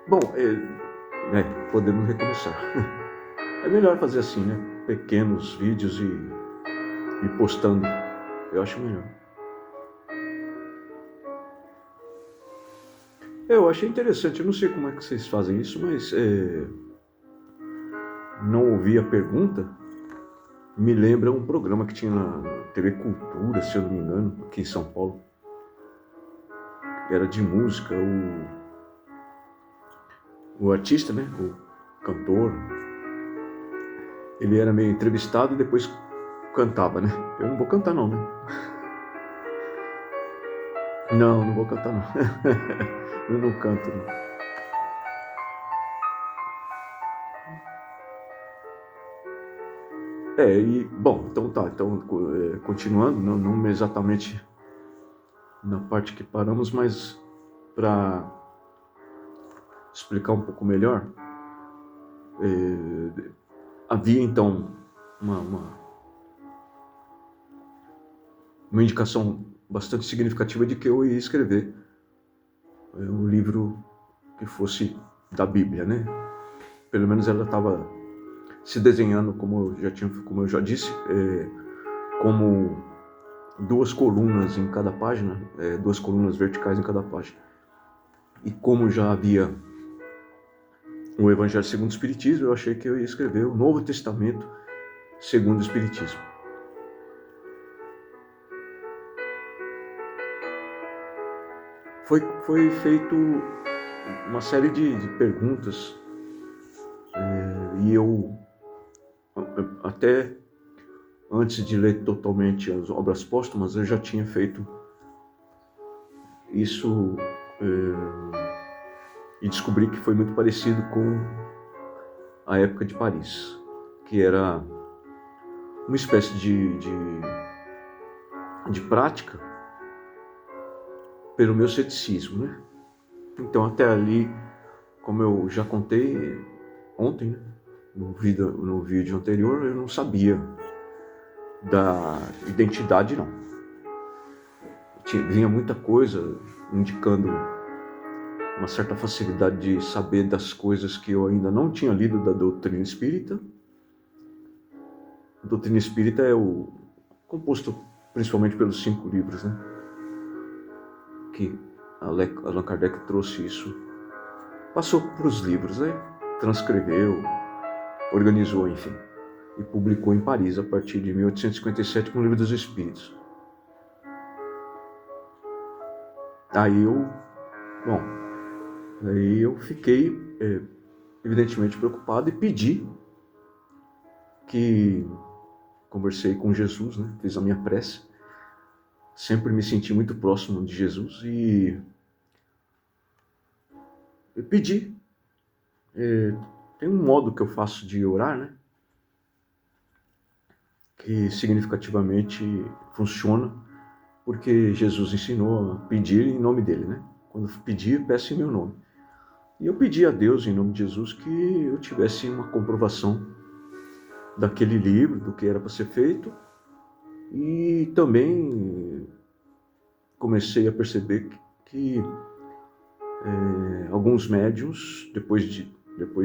Bom, podemos recomeçar. É melhor fazer assim, né? Pequenos vídeos e postando. Eu acho melhor. Eu achei interessante, eu não sei como é que vocês fazem isso, mas não ouvi a pergunta. Me lembra um programa que tinha na TV Cultura, se eu não me engano, aqui em São Paulo. Era de música, o artista, né? O cantor. Ele era meio entrevistado e depois cantava, né? Eu não vou cantar não, né? Não vou cantar não. Eu não canto não. Bom, então tá, continuando, não exatamente na parte que paramos, mas para explicar um pouco melhor, havia então uma indicação bastante significativa de que eu ia escrever um livro que fosse da Bíblia, né? Pelo menos ela estava se desenhando, como eu já disse, como duas colunas em cada página, duas colunas verticais em cada página. E como já havia o Evangelho segundo o Espiritismo, eu achei que eu ia escrever o Novo Testamento segundo o Espiritismo. Foi feito uma série de perguntas e eu, até antes de ler totalmente as obras póstumas, eu já tinha feito isso e descobri que foi muito parecido com a época de Paris, que era uma espécie de prática pelo meu ceticismo, né? Então até ali, como eu já contei ontem, né? no vídeo anterior, eu não sabia da identidade não. Vinha muita coisa indicando uma certa facilidade de saber das coisas que eu ainda não tinha lido da doutrina espírita. A doutrina espírita é composto principalmente pelos 5 livros, né? Que Allan Kardec trouxe isso, passou para os livros, né? Transcreveu, organizou, enfim, e publicou em Paris a partir de 1857 com o Livro dos Espíritos. Aí eu fiquei evidentemente preocupado e pedi que conversei com Jesus, né? Fiz a minha prece. Sempre me senti muito próximo de Jesus e eu pedi. Tem um modo que eu faço de orar, né? Que significativamente funciona, porque Jesus ensinou a pedir em nome dele, né? Quando pedir, peça em meu nome. E eu pedi a Deus, em nome de Jesus, que eu tivesse uma comprovação daquele livro, do que era para ser feito, e também comecei a perceber que alguns médiuns, depois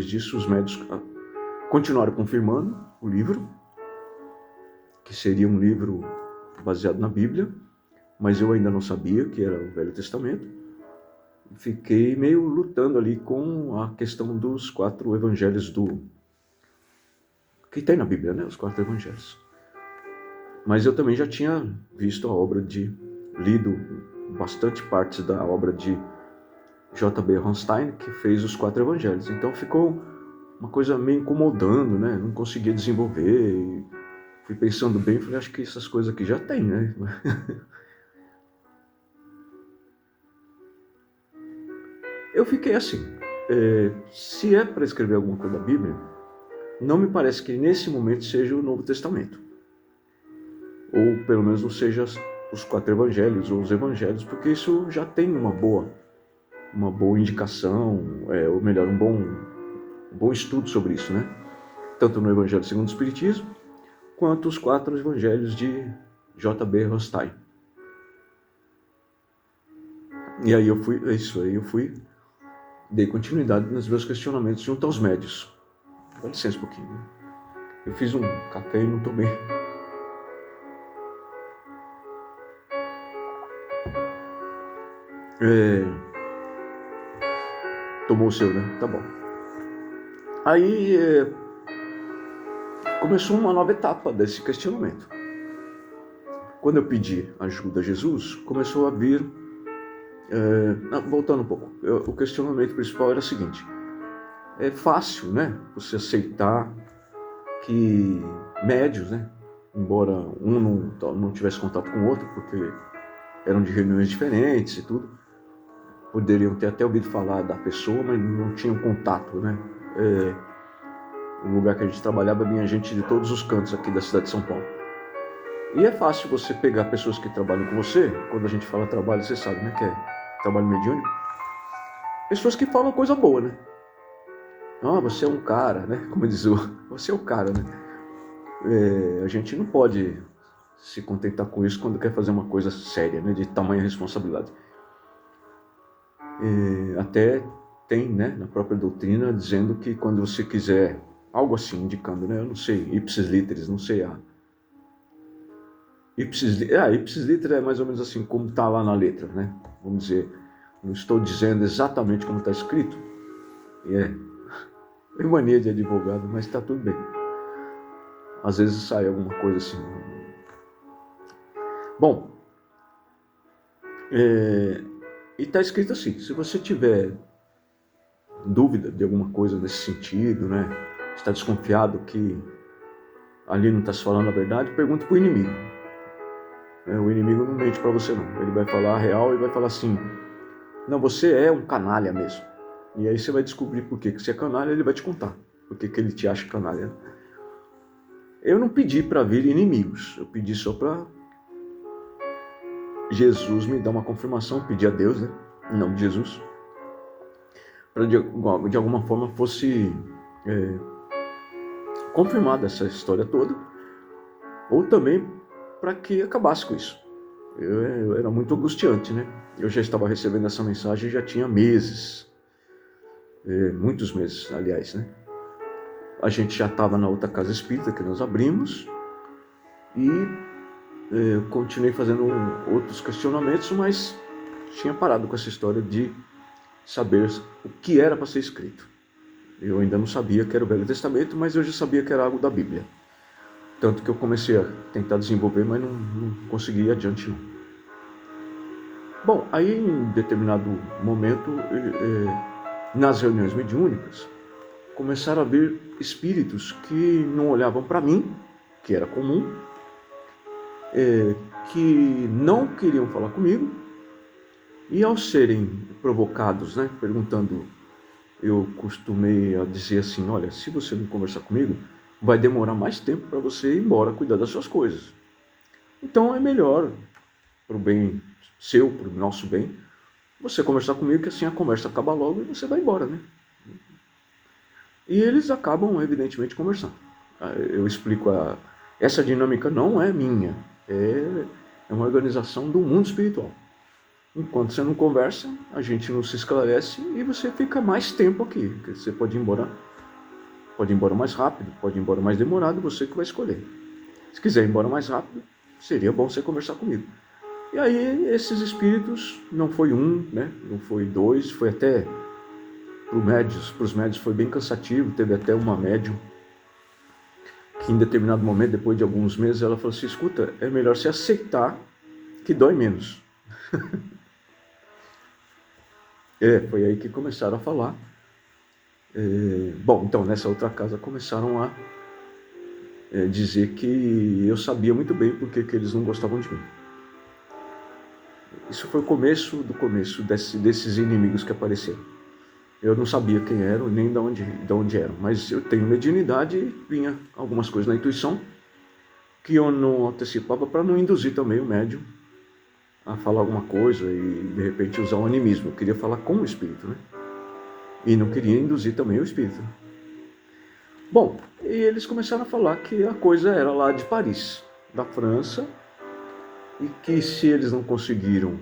disso, os médiuns continuaram confirmando o livro, que seria um livro baseado na Bíblia, mas eu ainda não sabia que era o Velho Testamento. Fiquei meio lutando ali com a questão dos 4 evangelhos que tem na Bíblia, né? Os 4 evangelhos. Mas eu também já tinha visto lido bastante partes da obra de J.B. Hornstein, que fez os 4 evangelhos. Então ficou uma coisa meio incomodando, né? Não conseguia desenvolver. E fui pensando bem, falei, acho que essas coisas aqui já tem, né? Eu fiquei assim, se é para escrever alguma coisa da Bíblia, não me parece que nesse momento seja o Novo Testamento. Ou pelo menos não seja os 4 evangelhos ou os evangelhos, porque isso já tem uma boa indicação, ou melhor, um bom estudo sobre isso, né? Tanto no Evangelho segundo o Espiritismo, quanto os 4 evangelhos de J.B. Hornstein. E aí eu fui dei continuidade nos meus questionamentos junto aos médios. Dá licença um pouquinho. Eu fiz um café e não tomei. Tomou o seu, né? Tá bom. Aí começou uma nova etapa desse questionamento. Quando eu pedi ajuda a Jesus, começou a vir... voltando um pouco, o questionamento principal era o seguinte: é fácil, né, você aceitar que médios, né, embora um não tivesse contato com o outro, porque eram de reuniões diferentes e tudo, poderiam ter até ouvido falar da pessoa, mas não tinham contato, né? O lugar que a gente trabalhava vinha gente de todos os cantos aqui da cidade de São Paulo. E é fácil você pegar pessoas que trabalham com você. Quando a gente fala trabalho, você sabe, né, que é trabalho mediúnico. Pessoas que falam coisa boa, né? Você é um cara, né? Como diz você é o cara, né? A gente não pode se contentar com isso quando quer fazer uma coisa séria, né? De tamanha responsabilidade. Até tem, né, na própria doutrina, dizendo que quando você quiser, algo assim, indicando, né? Eu não sei, ipsis literis, não sei ipsis literis é mais ou menos assim, como está lá na letra, né? Vamos dizer, não estou dizendo exatamente como está escrito. É mania de advogado, mas está tudo bem. Às vezes sai alguma coisa assim. Bom, e está escrito assim: se você tiver dúvida de alguma coisa nesse sentido, né? Está desconfiado que ali não está se falando a verdade, pergunte para o inimigo. O inimigo não mente para você, não. Ele vai falar a real e vai falar assim: não, você é um canalha mesmo. E aí você vai descobrir por que você é canalha, ele vai te contar por que ele te acha canalha. Eu não pedi para vir inimigos, eu pedi só para Jesus me dar uma confirmação, pedi a Deus, né, em nome de Jesus, para de alguma forma fosse confirmada essa história toda, ou também para que acabasse com isso. Era muito angustiante, né? Eu já estava recebendo essa mensagem já tinha meses, muitos meses, aliás, né? A gente já estava na outra casa espírita que nós abrimos e eu continuei fazendo outros questionamentos, mas tinha parado com essa história de saber o que era para ser escrito. Eu ainda não sabia que era o Velho Testamento, mas eu já sabia que era algo da Bíblia. Tanto que eu comecei a tentar desenvolver, mas não consegui ir adiante, não. Bom, aí em determinado momento, nas reuniões mediúnicas, começaram a vir espíritos que não olhavam para mim, que era comum, que não queriam falar comigo, e ao serem provocados, né, perguntando, eu costumei a dizer assim: olha, se você não conversar comigo, vai demorar mais tempo para você ir embora cuidar das suas coisas. Então é melhor, para o bem seu, para o nosso bem, você conversar comigo, que assim a conversa acaba logo e você vai embora, né? E eles acabam, evidentemente, conversando. Eu explico, essa dinâmica não é minha, é uma organização do mundo espiritual. Enquanto você não conversa, a gente não se esclarece e você fica mais tempo aqui. Você pode ir embora mais rápido, pode ir embora mais demorado, você que vai escolher. Se quiser ir embora mais rápido, seria bom você conversar comigo. E aí esses espíritos, não foi um, né? Não foi dois, foi até para os médios foi bem cansativo. Teve até uma médium que em determinado momento, depois de alguns meses, ela falou assim: escuta, é melhor você aceitar que dói menos. Foi aí que começaram a falar. Bom, então nessa outra casa começaram a dizer que eu sabia muito bem porque que eles não gostavam de mim. Isso foi o começo do começo desses inimigos que apareceram. Eu não sabia quem eram, nem de onde eram, mas eu tenho mediunidade e vinha algumas coisas na intuição que eu não antecipava para não induzir também o médium a falar alguma coisa e de repente usar o animismo. Eu queria falar com o espírito, né? E não queria induzir também o espírito. Bom, e eles começaram a falar que a coisa era lá de Paris, da França, e que se eles não conseguiram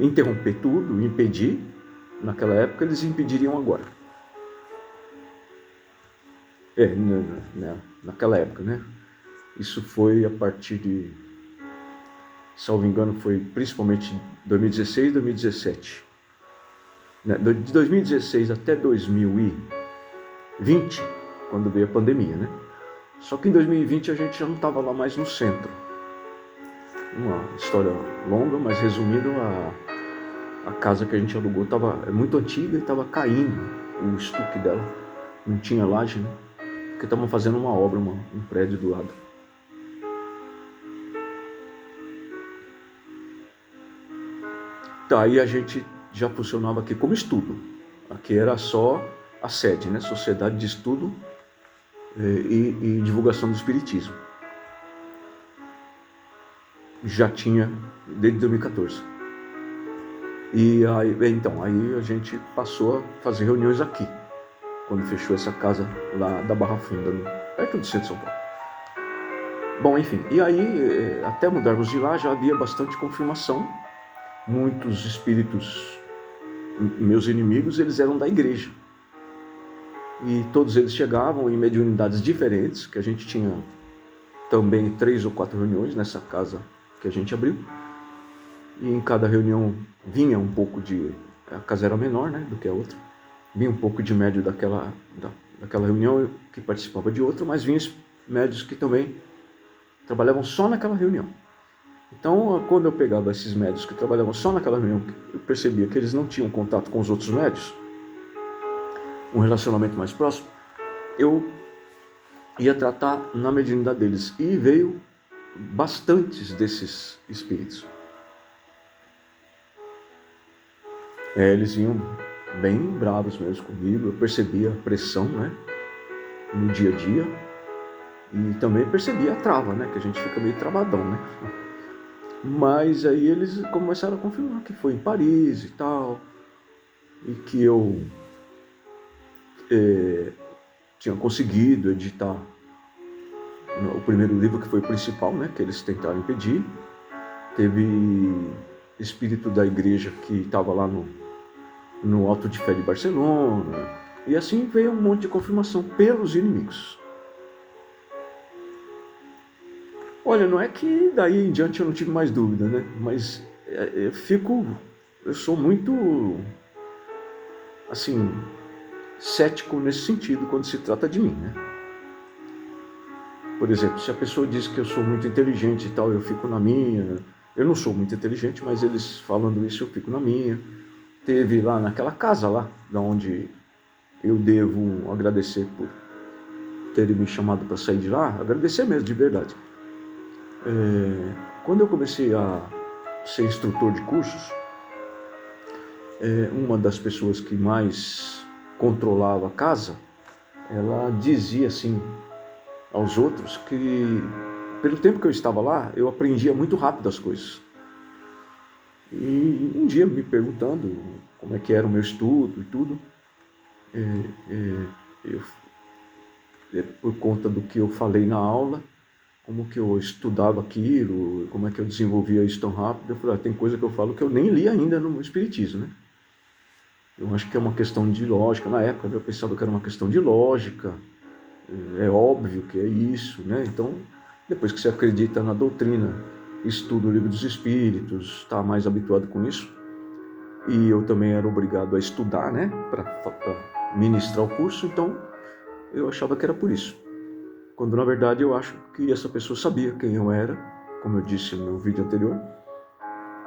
interromper tudo, impedir, naquela época, eles impediriam agora. Naquela época, né? Isso foi a partir de, salvo engano, foi principalmente 2016 e 2017. De 2016 até 2020, quando veio a pandemia, né? Só que em 2020 a gente já não estava lá mais no centro. Uma história longa, mas resumindo, a casa que a gente alugou é muito antiga e estava caindo o estuque dela. Não tinha laje, né? Porque estavam fazendo uma obra, um prédio do lado. Daí a gente já funcionava aqui como estudo. Aqui era só a sede, né? Sociedade de Estudo e Divulgação do Espiritismo. Já tinha desde 2014. E aí, então, aí a gente passou a fazer reuniões aqui, quando fechou essa casa lá da Barra Funda, perto do centro de São Paulo. Bom, enfim, e aí, até mudarmos de lá, já havia bastante confirmação. Muitos espíritos, meus inimigos, eles eram da igreja. E todos eles chegavam em mediunidades diferentes, que a gente tinha também 3 ou 4 reuniões nessa casa que a gente abriu. E em cada reunião vinha um pouco de... A casa era menor, né, do que a outra. Vinha um pouco de médio daquela reunião que participava de outra, mas vinha médios que também trabalhavam só naquela reunião. Então, quando eu pegava esses médios que trabalhavam só naquela reunião, eu percebia que eles não tinham contato com os outros médios, um relacionamento mais próximo, eu ia tratar na mediunidade deles. E veio bastantes desses espíritos. Eles vinham bem bravos mesmo comigo, eu percebia a pressão, né, no dia a dia, e também percebia a trava, né, que a gente fica meio travadão, né. Mas aí eles começaram a confirmar que foi em Paris e tal, e que eu tinha conseguido editar o primeiro livro, que foi o principal, né, que eles tentaram impedir. Teve espírito da igreja que estava lá no Alto de Fé de Barcelona, e assim veio um monte de confirmação pelos inimigos. Olha, não é que daí em diante eu não tive mais dúvida, né? Mas eu sou muito, assim, cético nesse sentido quando se trata de mim, né? Por exemplo, se a pessoa diz que eu sou muito inteligente e tal, eu fico na minha. Eu não sou muito inteligente, mas eles falando isso, eu fico na minha. Teve lá naquela casa lá, da onde eu devo agradecer por terem me chamado para sair de lá, agradecer mesmo, de verdade. Quando eu comecei a ser instrutor de cursos, uma das pessoas que mais controlava a casa, ela dizia assim aos outros que, pelo tempo que eu estava lá, eu aprendia muito rápido as coisas. E um dia me perguntando como é que era o meu estudo e tudo, por conta do que eu falei na aula, como que eu estudava aquilo, como é que eu desenvolvia isso tão rápido, eu falei, tem coisa que eu falo que eu nem li ainda no Espiritismo, né? Eu acho que é uma questão de lógica. Na época eu pensava que era uma questão de lógica, é óbvio que é isso, né? Então, depois que você acredita na doutrina, estuda o Livro dos Espíritos, está mais habituado com isso, e eu também era obrigado a estudar, né, para ministrar o curso, então eu achava que era por isso. Quando na verdade eu acho que essa pessoa sabia quem eu era, como eu disse no meu vídeo anterior,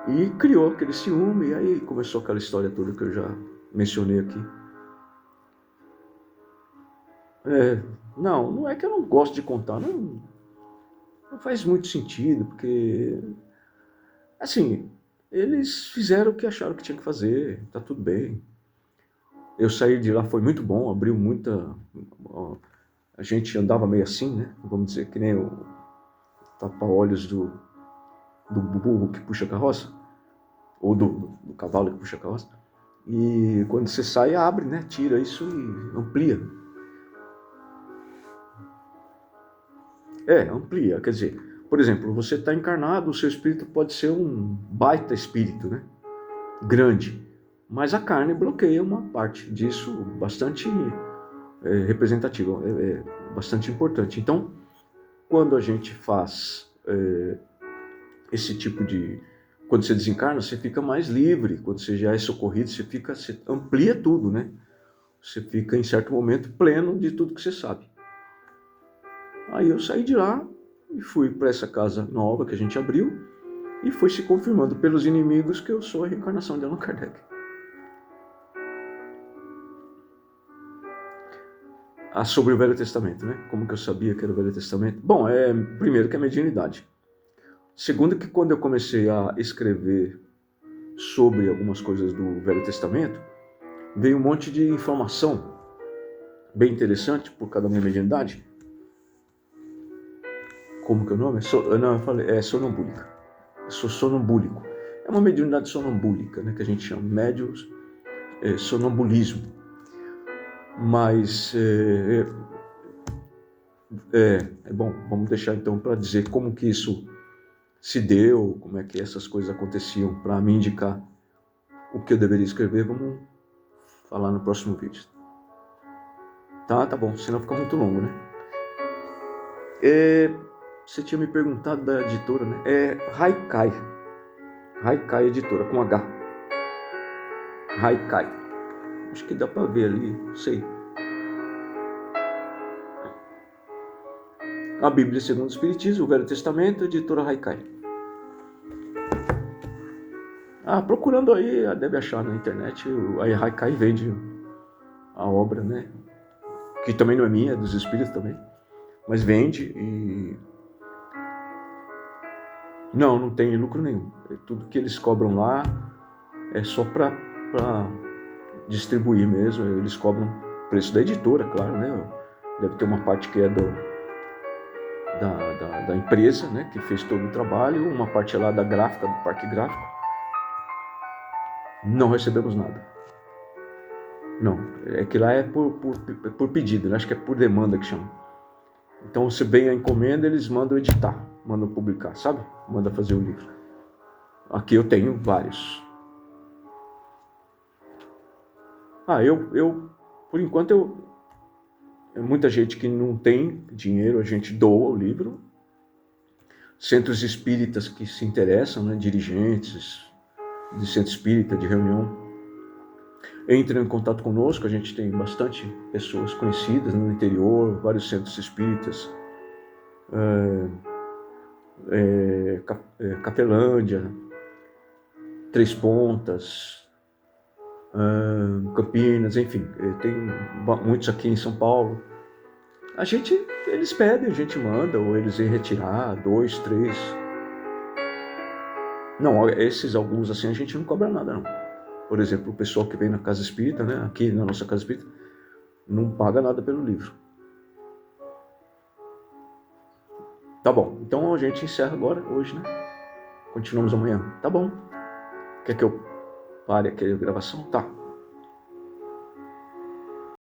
e criou aquele ciúme, e aí começou aquela história toda que eu já mencionei aqui. Não é que eu não gosto de contar, não faz muito sentido, porque, assim, eles fizeram o que acharam que tinha que fazer, tá tudo bem. Eu saí de lá, foi muito bom, abriu muita... A gente andava meio assim, né? Vamos dizer, que nem o tapa-olhos do burro que puxa a carroça, ou do cavalo que puxa a carroça. E quando você sai, abre, né? Tira isso e amplia. Amplia. Quer dizer, por exemplo, você está encarnado, o seu espírito pode ser um baita espírito, né? Grande. Mas a carne bloqueia uma parte disso bastante representativa, bastante importante. Então, quando a gente faz esse tipo de... Quando você desencarna, você fica mais livre. Quando você já é socorrido, você amplia tudo, né? Você fica, em certo momento, pleno de tudo que você sabe. Aí eu saí de lá e fui para essa casa nova que a gente abriu e foi se confirmando pelos inimigos que eu sou a reencarnação de Allan Kardec. Sobre o Velho Testamento, né? Como que eu sabia que era o Velho Testamento? Bom, primeiro que é mediunidade. Segundo que quando eu comecei a escrever sobre algumas coisas do Velho Testamento, veio um monte de informação bem interessante por causa da minha mediunidade. Como que é o nome? Não, eu falei, é sonambúlica. Eu sou sonambúlico. É uma mediunidade sonambúlica, né? Que a gente chama médios, sonambulismo. Mas bom, vamos deixar então para dizer como que isso se deu, como é que essas coisas aconteciam, para me indicar o que eu deveria escrever. Vamos falar no próximo vídeo. Tá bom, senão fica muito longo, né? Você tinha me perguntado da editora, né? Haikai. Haikai Editora, com H. Haikai. Acho que dá para ver ali, não sei. A Bíblia segundo o Espiritismo, o Velho Testamento, editora Haikai. Procurando aí, deve achar na internet, a Haikai vende a obra, né? Que também não é minha, é dos Espíritos também. Mas vende e... Não tem lucro nenhum. Tudo que eles cobram lá é só para distribuir mesmo. Eles cobram o preço da editora, claro, né? Deve ter uma parte que é da empresa, né, que fez todo o trabalho, uma parte lá da gráfica, do parque gráfico. Não recebemos nada. Não, é que lá é por pedido, né? Acho que é por demanda que chama. Então, se vem a encomenda, eles mandam editar, mandam publicar, sabe? Manda fazer o livro. Aqui eu tenho vários. Por enquanto, muita gente que não tem dinheiro, a gente doa o livro. Centros espíritas que se interessam, né, dirigentes de centro espírita, de reunião, entram em contato conosco. A gente tem bastante pessoas conhecidas no interior, vários centros espíritas, Cafelândia, Três Pontas, Campinas, enfim, tem muitos aqui em São Paulo. Eles pedem, a gente manda, ou eles vêm retirar 2, 3. Não, esses alguns assim a gente não cobra nada, não. Por exemplo, o pessoal que vem na Casa Espírita, né, aqui na nossa Casa Espírita, não paga nada pelo livro. Tá bom, então a gente encerra agora, hoje, né? Continuamos amanhã. Tá bom. Quer que eu pare aqui a gravação? Tá.